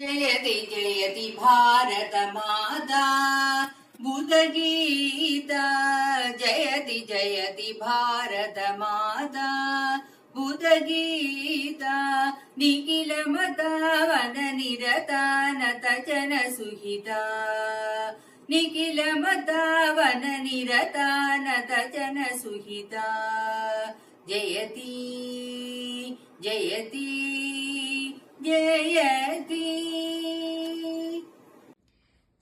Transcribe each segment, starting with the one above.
जयति जयति भारत माता बुधगीता जयति जयति भारत माता बुधगीता निखिल मतावन निरता नत जन सुहिता निखिल मतावन निरता नत जन सुहिता जयति जयति जयति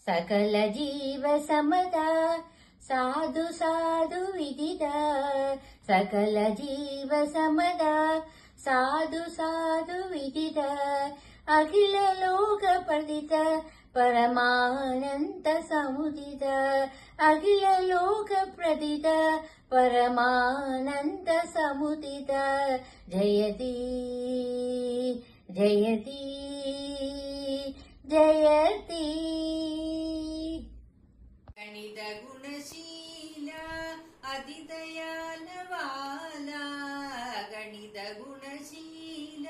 सकल जीव समता साधु साधु विदिता सकल जीव समता साधु साधु विदिता अखिल लोक प्रदित परमानंद समुदित अखिल लोक प्रदित परमानंद समुदित जयति जयति जयति गणित गुणशील अतिदयालवाला गणित गुणशील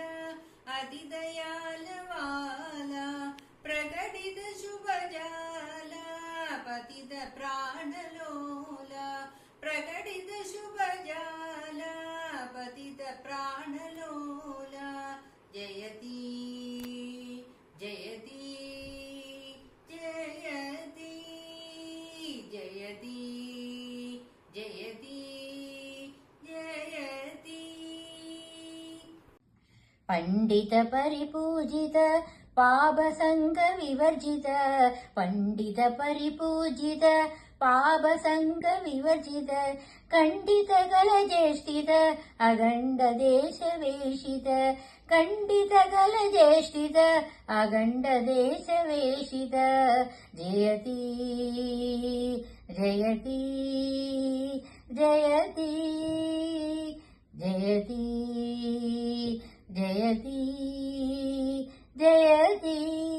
अतिदयालवाला प्रकटित शुभजाला पतित प्राणलोला प्रकटित शुभजाला पतित प्राणलोला जयति जयति जयति जयति जयति जयति पंडित परिपूजित पापसंग विवर्जित पंडित परिपूजित पापसंग विवर्जित खंडित गलजेष्टित अगंड देश वेशित खंडित गलजेष्टित अगंड देश वेशित जयति जयति जयति जयति जयति जयति